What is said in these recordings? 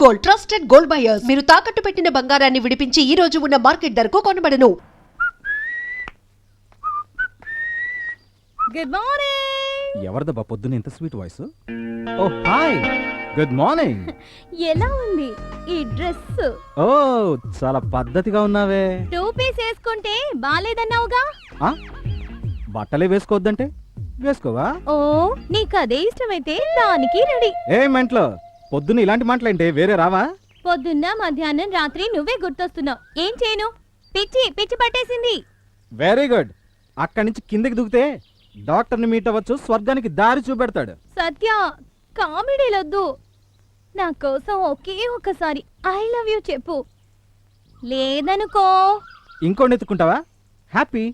Gold, trusted gold buyers. మీరు తాకట్టు పెట్టిన బంగారాన్ని విడిపించి ఈ రోజు ఉన్న మార్కెట్ ధరకు కొనబడను. Good morning. ఎవరిదబ్బా పొద్దున్న ఇంత స్వీట్ వాయిస్? ఓ హాయ్, గుడ్ మార్నింగ్. ఎలా ఉంది ఈ డ్రెస్? ఓ చాలా పద్ధతిగా ఉన్నావే. 2 పీస్ వేసుకుంటే బాలేదన్నావుగా. బట్టలే వేసుకోవద్దంటే వేసుకోవా? ఓ నీకు అదే ఇష్టమైతే దానికి రెడీ. ఏ మెంట్లో పొద్దున్న ఇలాంటి మాటలంటే వేరే రావా? పొద్దున్న మధ్యాహ్నం రాత్రి నువ్వే గుర్తొస్తున్నావు. ఏం చేయను, పిచ్చి పిచ్చి పట్టేసింది. Very good. అక్కడి నుంచి కిందకి దిగితే డాక్టర్ని మీట్ అవ్వచ్చు, స్వర్గానికి దారి చూపెడతాడు. సత్య, కామెడీలొద్దు. నా కోసం ఒకే ఒక్కసారి ఐ లవ్ యూ చెప్పు. లేదనుకో ఇంకోటి ఎత్తుకుంటావా? Happy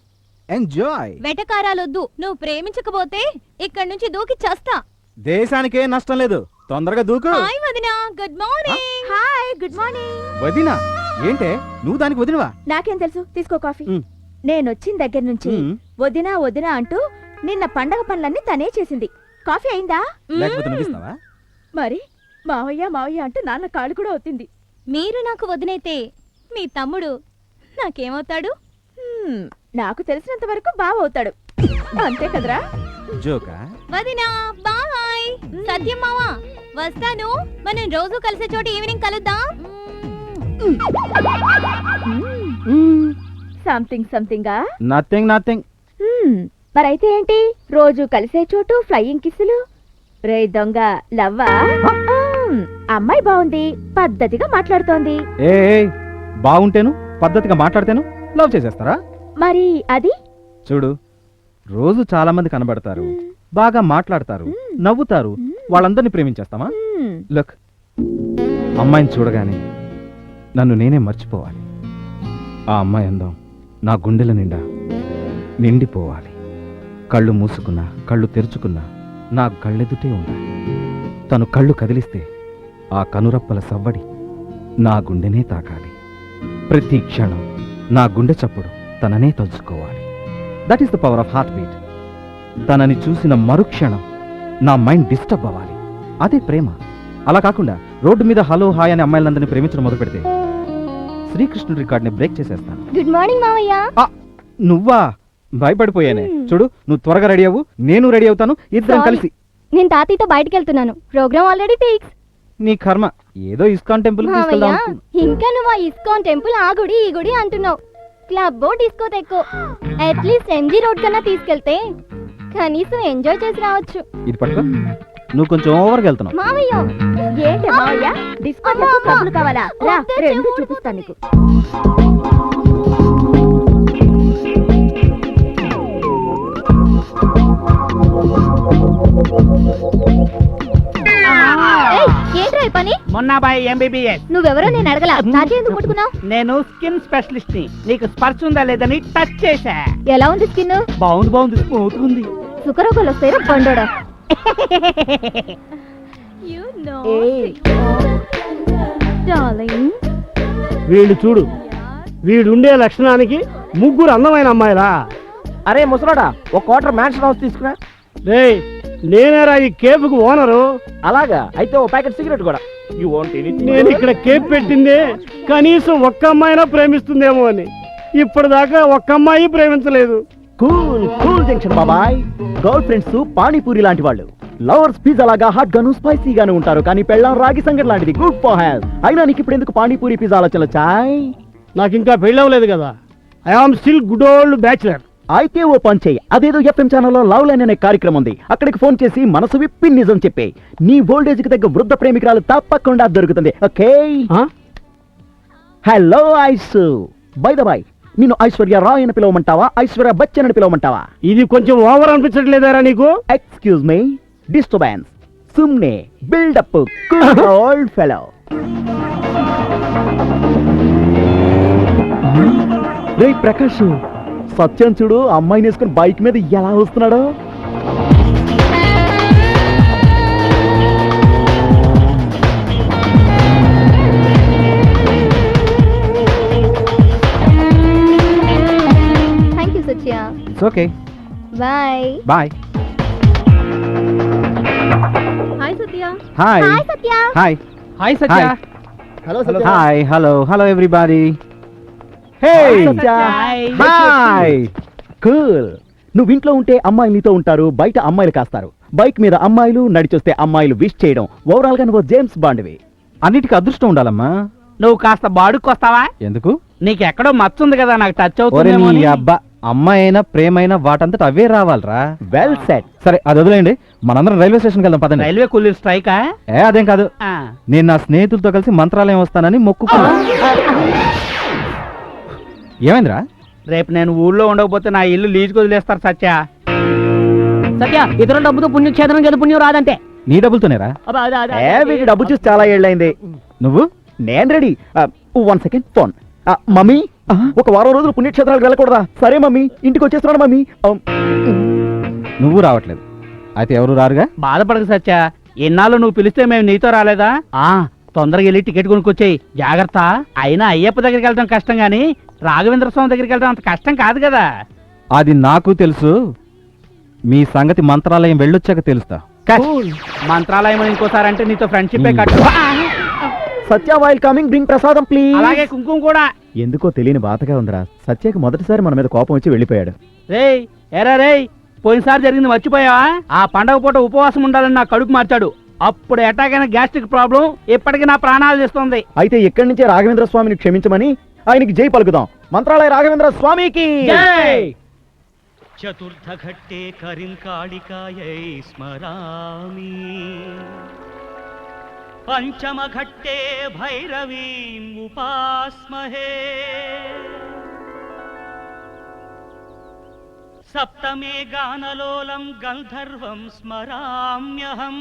enjoy. వెటకారాలొద్దు. నువ్వు ప్రేమించకపోతే ఇక్కడి నుంచి దూకి చస్తా. దేశానికే నష్టం లేదు, తొందరగా దూకు. హాయ్ వదినా, good morning. Hi, good morning. వదినా ఏంటే నువ్వు దానికి వదినవా? నాకేం తెలుసు, తీసుకో కాఫీ. నేనొచ్చిన దగ్గర నుంచి వదినా వదినా అంటూ నిన్న పండగ పనులన్నీ తనే చేసింది. కాఫీ అయిందా? లేకపోతే నువ్విస్తావా? మరి మావయ్య మావయ్య అంటూ నాన్న కాళ్ళు కూడా అవుతుంది. మీరు నాకు వదినైతే మీ తమ్ముడు నాకేమవుతాడు? నాకు తెలిసినంత వరకు బావ అవుతాడు, అంతే కదరా? జోకా? వదినా బాయ్. సత్యం మావా వస్తాను. మనం రోజు కలిసే చోట ఈవినింగ్ కలుద్దాం. సంథింగ్ సంథింగా? Nothing nothing. మరైతే ఏంటి, రోజు కలిసే చోటు ఫ్లయింగ్ కిస్సులు? రే దొంగ లవ్వా? అమ్మాయి బాగుంది, పద్ధతిగా మాట్లాడుతోంది. ఏ బాగుంటేను పద్ధతిగా మాట్లాడితేను లవ్ చేసేస్తారా? మరి అది చూడు, రోజు చాలా మంది కనబడతారు, బాగా మాట్లాడతారు, నవ్వుతారు, వాళ్ళందరినీ ప్రేమించేస్తామా? లుక్, అమ్మాయిని చూడగానే నన్ను నేనే మర్చిపోవాలి. ఆ అమ్మాయి అందం నా గుండెల నిండా నిండిపోవాలి. కళ్ళు మూసుకున్నా కళ్ళు తెరుచుకున్నా నా కళ్ళెదుటే ఉండాలి. తను కళ్ళు కదిలిస్తే ఆ కనురప్పల సవ్వడి నా గుండెనే తాకాలి. ప్రతి క్షణం నా గుండె చప్పుడు తననే తలుచుకోవాలి. That is the power of heartbeat. తనని చూసిన మరుక్షణం నా మైండ్ డిస్టర్బ్ అవ్వాలి. అదే ప్రేమ. అలా కాకుండా రోడ్డు మీద హలో హాయ్ అనే అమ్మాయిలందరినీ ప్రేమించడం మొదలు పెడితే శ్రీకృష్ణుడి రికార్డ్ని బ్రేక్ చేసేస్తాను. గుడ్ మార్నింగ్ మావయ్య. నువ్వా? భయపడిపోయానే. చూడు, నువ్వు త్వరగా రెడీ అవ్వు, నేను రెడీ అవుతాను, ఇద్దరం కలిసి. నేను తాతయ్యతో బయటికి వెళ్తున్నాను. Programme already fix. నీ కర్మ, ఏదో ఇస్కాన్ టెంపుల్ ఇంకా నువ్వు ఇస్కాన్ టెంపుల్ ఆ గుడి ఈ గుడి అంటున్నావు. క్లబ్ డిస్కో తెక్కో, అట్లీస్ట్ ఎంజీ రోడ్ కన్నా తీసుకెళ్తే కనీసం ఎంజాయ్ చేసి రావచ్చు. ఇది పట్టుకో, నువ్వు కొంచెం ఓవర్గా వెళ్తున్నావు. మావయ్య ఏంటి మావయ్య, డిస్కౌంట్ క్లబ్లు కావాలా? రా, రెండు చూపిస్తాను నీకు. ఏంట్రా పని? మొన్న బాయ్ ఎంబీబీఎస్. నువ్వెవరో నేను అడగలా, నాకెందుకు ముట్టుకున్నావు? నేను స్కిన్ స్పెషలిస్ట్ ని. నీకు స్పర్శ ఉందా లేదని టచ్ చేశా. ఎలా ఉంది స్కిన్? బాగుంది, స్మూత్ ఉంది. సుఖరోగాలు వస్తాయి బండోడా. వీళ్ళు చూడు, వీడుండే లక్షణానికి ముగ్గురు అందమైన అమ్మాయిలా. అరే ముసలోడా, ఒక క్వార్టర్ మ్యాన్షన్ హౌస్ తీసుకురా. రే, నేనేరా ఈ కేఫ్కు ఓనరు. అలాగా అయితే ఓ ప్యాకెట్ సిగరెట్ కూడా. నేను ఇక్కడ కేఫ్ పెట్టిందే కనీసం ఒక్క అమ్మాయినా ప్రేమిస్తుందేమో అని. ఇప్పటిదాకా ఒక్క అమ్మాయి ప్రేమించలేదు. కూల్ కూల్ జంక్షన్ బాబాయ్. గర్ల్ ఫ్రెండ్స్ పానీపూరి లాంటి వాళ్ళు, లవర్స్ పిజ్జా లాగా హాట్ గాను స్పైసీగాను ఉంటారు, కానీ పెళ్ళాం రాగి సంగటి లాంటిది, గుడ్ ఫర్ హెల్త్. అయినా నీకు ఇప్పుడు ఎందుకు పానీపూరి పిజ్జా ఆలోచన చాయ్? నాకు ఇంకా పెళ్ళవలేదు కదా, I am still good old bachelor. అయితే ఓ పని చెయ్యి, అదేదో ఎఫ్ఎం ఛానల్లో లవ్ లైన్ అనే కార్యక్రమం ఉంది, అక్కడికి ఫోన్ చేసి మనసు విప్పి నిజం చెప్పే. నీ ఓల్డేజ్ కి తగ్గ వృద్ధ ప్రేమికురాలు తప్పకుండా దొరుకుతుంది. Okay? Hello ice, by the by, నిన్ను ఐశ్వర్య రాయ్ అని పిలవమంటావా, ఐశ్వర్య బచ్చన్ అని పిలవమంటావా? ఇది కొంచెం ఓవర్ అనిపించట్లేదారా నీకు? Excuse me, disturbance. సుమ్నే బిల్డప్, ఓల్డ్ ఫెలో. రే ప్రకాష్, సత్యం చూడు, అమ్మాయిని వేసుకుని బైక్ మీద ఎలా వస్తున్నాడో. Thank you Satya. It's okay, bye bye. Hi Satya. Hi hi Satya. Hi hi Satya. Hello hi hello everybody. Hey hi. Cool. నువ్వు ఇంట్లో ఉంటే అమ్మాయిలు నీతో ఉంటారు, బయట అమ్మాయిలు కాస్తారు. బైక్ మీద అమ్మాయిలు, నడిచొస్తే అమ్మాయిలు విష్ చేయడం. ఓవరాల్ గా నువ్వు జేమ్స్ బాండ్వి. అన్నిటికీ అదృష్టం ఉండాలమ్మా. నువ్వు కాస్త బాడుకొస్తావా? ఎందుకు? నీకు ఎక్కడో మచ్చ ఉంది కదా, నాకు టచ్ ఒరే అవుతుందేమో నీ అని. అబ్బా, అమ్మాయినా ప్రేమైనా వాటంతట అవే రావాలరా. Well set. సరే అది వదిలేయండి, మనందరం రైల్వే స్టేషన్కి వెళ్దాం పదండి. రైల్వే కూలీలు స్ట్రైకా? అదేం కాదు, ఆ. నేను నా స్నేహితులతో కలిసి మంత్రాలయం వస్తానని మొక్కుకున్నా. ఏమైందిరా? రేపు నేను ఊళ్ళో ఉండకపోతే నా ఇల్లు లీజుకు వదిలేస్తారు సత్య. సత్య ఇతరుల డబ్బుతో పుణ్యక్షేత్రం కదా పుణ్యం రాదంటే. నీ డబ్బులతోనేరా? వీటి డబ్బు చూసి చాలా ఏళ్ళైంది. నువ్వు? నేను రెడీ. 1 second phone. మమ్మీ, ఒక వారం రోజులు పుణ్యక్షేత్రాలకు వెళ్ళకూడదా? సరే మమ్మీ, ఇంటికి వచ్చేస్తున్నాను మమ్మీ. నువ్వు రావట్లేదు, అయితే ఎవరు రారుగా? బాధపడక సత్య, ఎన్నాళ్ళు నువ్వు పిలిస్తే మేము నీతో రాలేదా? తొందరగా వెళ్ళి టికెట్ కొనుక్కొచ్చేయి. జాగ్రత్త. అయినా అయ్యప్ప దగ్గరికి వెళ్ళడం కష్టం గాని రాఘవేంద్ర స్వామి దగ్గరికి వెళ్ళడం అంత కష్టం కాదు కదా. అది నాకు తెలుసు, మీ సంగతి మంత్రాలయం వెళ్ళొచ్చాక తెలుస్తా. మంత్రాలయం ఇంకోసారి అంటే నీతో ఫ్రెండ్షిప్ కట్టు. సత్య వైల్ కమింగ్, బ్రింగ్ ప్రసాదం ప్లీజ్. అలాగే కుంకుమ కూడా. ఎందుకో తెలియని బాధగా ఉందిరా. సత్యకి మొదటిసారి మన మీద కోపం వచ్చి వెళ్ళిపోయాడు. రేయ్ ఎరా రేయ్, పోయినసారి జరిగింది మర్చిపోయావా? ఆ పండగ పూట ఉపవాసం ఉండాలని నా కడుపు మార్చాడు. అప్పుడు అటాక్ అయిన గ్యాస్ట్రిక్ ప్రాబ్లం ఇప్పటికీ నా ప్రాణాలు తీస్తుంది. అయితే ఇక్కడి నుంచే రాఘవేంద్ర స్వామిని క్షమించమని ఆయనకి జై పలుకుదాం. మంత్రాలయ రాఘవేంద్ర స్వామికి జై. చతుర్థఘట్టే కరింకాళికాయై స్మరామి, పంచమఘట్టే భైరవీం ఉపాస్మహే, సప్తమే గానలోలం గంధర్వం స్మరామ్యహం,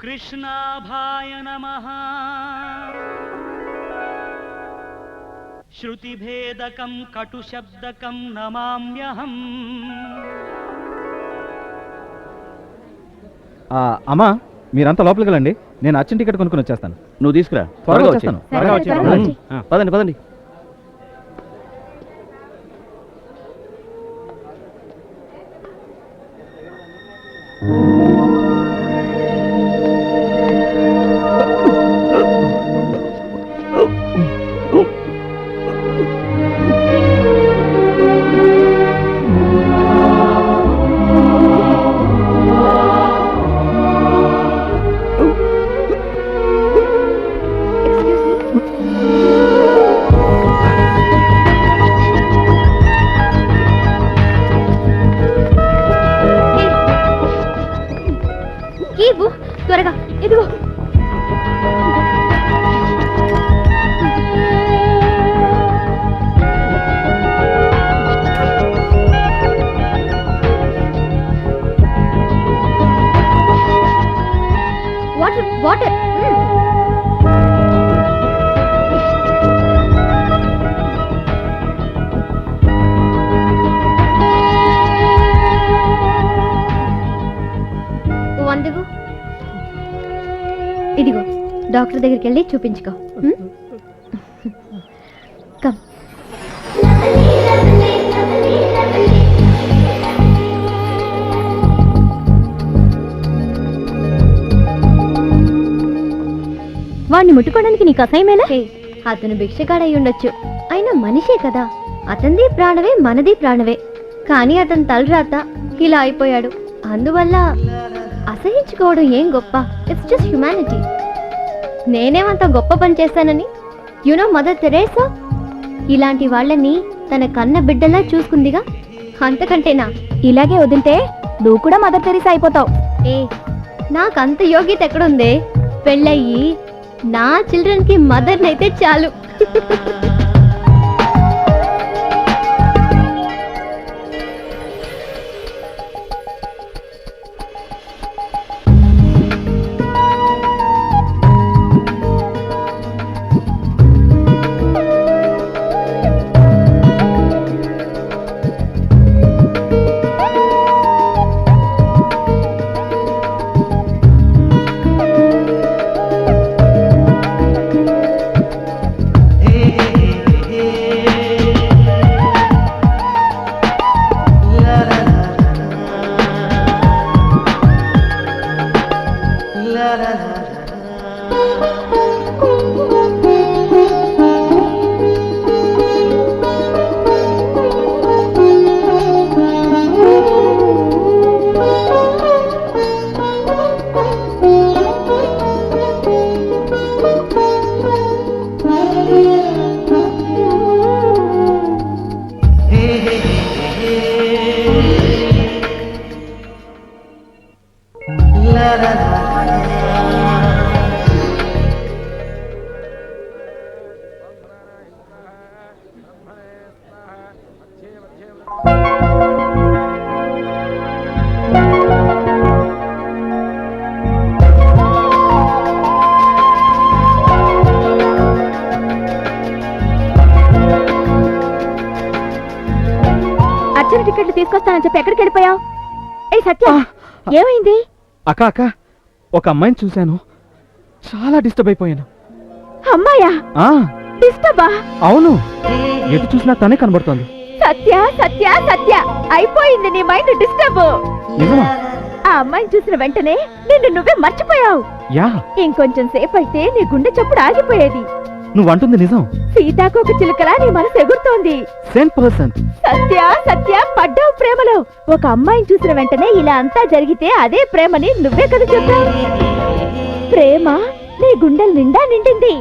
కృష్ణాభాయ నమః, శృతిభేదకం కటుశబ్దకం నమామ్యహం. అమ్మా, మీరంతా లోపలికి వెళ్ళండి, నేను అచ్చిన టికెట్ కొనుక్కొని వచ్చేస్తాను. నువ్వు తీసుకురా. త్వరగా వచ్చేస్తాను. పదండి పదండి. త్వరగా ఇదిగో. Water water. వందుగు. ఇదిగో డాక్టర్ దగ్గరికి వెళ్ళి చూపించుకో. కమ్. వాడిని ముట్టుకోవడానికి నీకు అసహ్యమేనా? అతను భిక్షగాడై ఉండొచ్చు, అయినా మనిషే కదా. అతనిది ప్రాణవే, మనది ప్రాణవే. కానీ అతను తలరాత ఇలా అయిపోయాడు. అందువల్ల అసహించుకోవడం ఏం గొప్ప? It's just humanity. నేనేమంత గొప్ప పని చేస్తానని? యునో మదర్ తెరేసా ఇలాంటి వాళ్ళని తన కన్న బిడ్డలా చూసుకుందిగా, అంతకంటేనా? ఇలాగే వదిలితే నువ్వు కూడా మదర్ తెరీసా అయిపోతావు. నాకంత యోగ్యత ఎక్కడుందే? పెళ్ళయ్యి నా చిల్డ్రన్ కి మదర్ అయితే చాలు. అర్చన టికెట్లు తీసుకొస్తానని చెప్పి ఎక్కడికి వెళ్ళిపోయావు? ఏ సత్య, ఏమైంది? అక్క అక్క, ఒక అమ్మాయిని చూశాను, చాలా డిస్టర్బ్ అయిపోయాను. అమ్మాయా? ఆ డిస్టర్బా? అవును, ఎటు చూసినా తనే కనబడుతోంది. సత్య సత్య సత్య, అయిపోయింది నీ మైండ్ డిస్టర్బ్. నిజమా? ఆ అమ్మాయిని చూసిన వెంటనే నిన్ను నువ్వే మర్చిపోయావు. యా, ఇంకొంచెం సేపు అయితే నీ గుండె చప్పుడు ఆగిపోయేది. నువ్వంటుంది నిజం. సీతాకోక చిలుకలా నీ మనసు ఎగురుతోంది. 100%. సత్య సత్య, పడ్డావు ప్రేమలో. ఒక అమ్మాయిని చూసిన వెంటనే ఇలా అంతా జరిగితే అదే ప్రేమని నువ్వే కదా చెప్పావు. ప్రేమ నీ గుండెల నిండా నిండింది.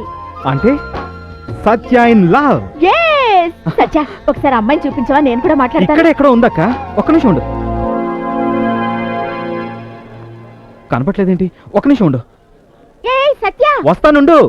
అంటే సత్య ఇన్ లవ్. Yes! సత్య, ఒకసారి అమ్మాయిని చూపించవా? నేను కూడా మాట్లాడతాను. ఇక్కడ ఎక్కడో ఉందక్క, ఒక్క నిమిషం ఉండు. కనపట్లేదేంటి? ఒక్క నిమిషం ఉండు. ఏయ్ సత్య, వస్తానుండు.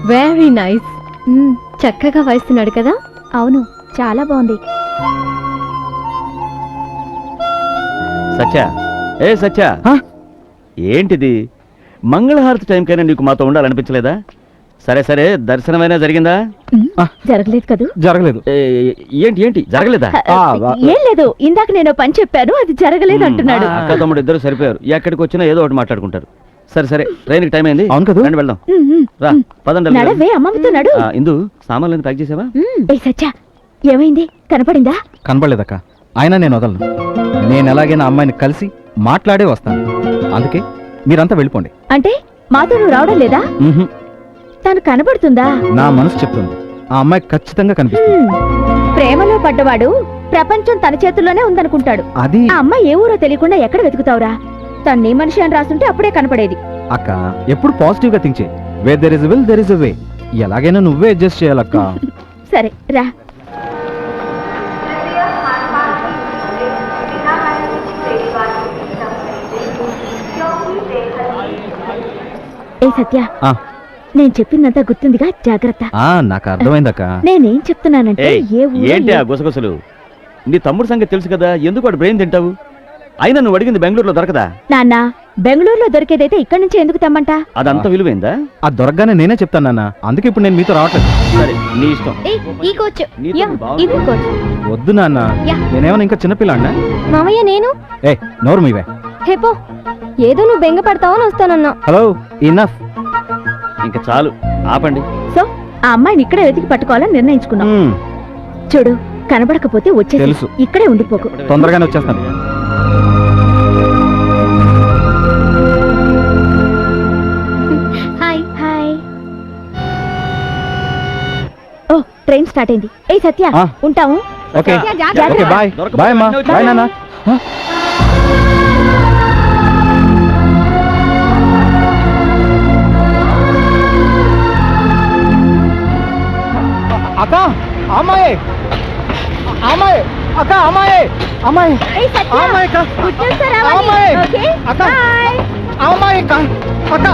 Very nice. చక్కగా వాయిస్తున్నాడు కదా? అవును, చాలా బాగుంది. సత్య, ఏ సత్య, ఏంటిది? మంగళహారతి టైం కైనా నీకు మాతో ఉండాలనిపించలేదా? సరే సరే, దర్శనమైనా జరిగిందా? జరగలేదు కదూ? జరగలేదు. ఏంటి ఏంటి జరగలేదా? ఏం లేదు, ఇందాక నేను పని చెప్పాను, అది జరగలేదు అంటున్నాడు. అక్క తమ్ముడు ఇద్దరు సరిపోయారు, ఎక్కడికి వచ్చినా ఏదో ఒకటి మాట్లాడుకుంటారు. సరే సరే, ట్రైన్కి టైం అయింది. అవును కదా, రండి వెళ్దాం. రా పదండి. నడవే, అమ్మమ్మతో నడు. ఇందు సామాన్లను ప్యాక్ చేసావా? ఏ సత్య, ఏమైంది? కనపడిందా? కనబడలేదక్క. అయినా నేను వదలను. నేను ఎలాగైనా అమ్మాయిని కలిసి మాట్లాడే వస్తాను. అందుకే మీరంతా వెళ్ళిపోండి. అంటే మాతో నువ్వు రావడం లేదా? తను కనబడుతుందా? నా మనసు చెప్తుంది, ఆ అమ్మాయి ఖచ్చితంగా కనిపిస్తుంది. ప్రేమలో పడ్డవాడు ప్రపంచం తన చేతుల్లోనే ఉందనుకుంటాడు. అది ఆ అమ్మాయి ఏ ఊరో తెలియకుండా ఎక్కడ వెతుకుతావురా? తను నీ మనిషి అని రాస్తుంటే అప్పుడే కనపడేది. అక్క, ఎప్పుడు పాజిటివ్ గా థింక్ చేయి. Where there is will there is a way. ఎలాగైనా నువ్వే అడ్జస్ట్ చేయాలక్క. సరే రా. ఏ సత్య, నేను చెప్పిందంతా గుర్తుందిగా? జాగ్రత్త. నాకు అర్థమైందక్క. నేనేం చెప్తున్నానంటే, ఏంటి ఆ గుసగుసలు? నీ తమ్ముడు సంగతి తెలుసు కదా, ఎందుకు వాడు బ్రెయిన్ తింటావు? అయినా నువ్వు అడిగింది బెంగళూరులో దొరకదా? నాన్న, బెంగళూరులో దొరికేదైతే ఇక్కడి నుంచి ఎందుకు తెమ్మంటా? అదంతా విలువైందా? ఆ దొరకగానే నేనే చెప్తాను నాన్న, అందుకే ఇప్పుడు నేను మీతో రావట్లేదు. సరే, నీ ఇష్టం. ఈ కోచ్, ఇది కోచ్. వద్దు నాన్న, నేనేమన్నా ఇంకా చిన్నపిల్లాడినా? మామయ్య నేను. ఏ నోరు మీవే. హేపో, ఏదో నువ్వు బెంగ పడతావని వస్తానన్నా. Hello, enough. ఇంకా చాలు, ఆపండి. సో ఆ అమ్మాయిని ఇక్కడే వెతికి పట్టుకోవాలని నిర్ణయించుకున్నాం. చూడు, కనబడకపోతే వచ్చేసి తెలుసు. ఇక్కడే ఉండిపోకు. తొందరగానే వచ్చేస్తాను. Hi hi. ఓ, ట్రైన్ స్టార్ట్ అయింది. ఏ సత్య, ఉంటాము. ఓకే ఓకే, బాయ్ బాయ్ అమ్మా, బాయ్ నాన్న. అక్క, అమ్మాయి అమ్మాయి, అక్క అమ్మాయి, అమ్మాయి ఏ సత్య, అమ్మాయి అక్క, గుడ్ న్యూస్ రావాలి. అమ్మాయి ఓకే, అక్క, బాయ్. అమ్మాయి అక్క, అక్క.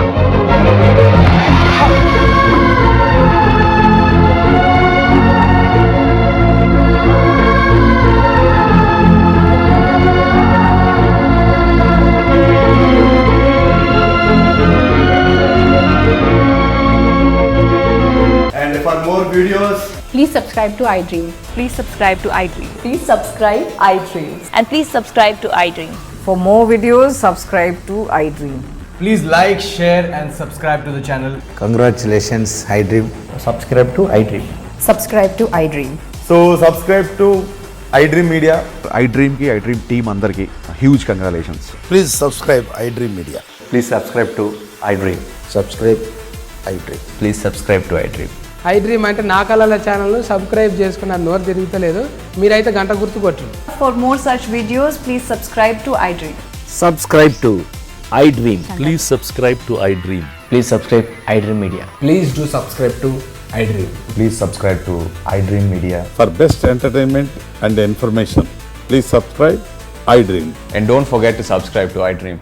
Please subscribe to iDream. Please subscribe to iDream. Please subscribe iDream. And please subscribe to iDream. For more videos, subscribe to iDream. Please like, share and subscribe to the channel. Congratulations, iDream. Subscribe to iDream. Subscribe to iDream. So subscribe to iDream Media. iDream ki iDream team andarki huge congratulations. Please subscribe iDream Media. Please subscribe to iDream. Subscribe iDream. Please subscribe to iDream. iDream అంటే నా కళల channel subscribe చేసుకున్న నోరు తిరుగుతలేదు మీరైతే గంట గుర్తు కొట్టండి. For more such videos, please subscribe to iDream. Subscribe to iDream. Please subscribe to I dream. Please subscribe iDream Media. Please do subscribe to iDream. Please subscribe to iDream Media. For best entertainment and information, please subscribe iDream. And don't forget to subscribe to iDream.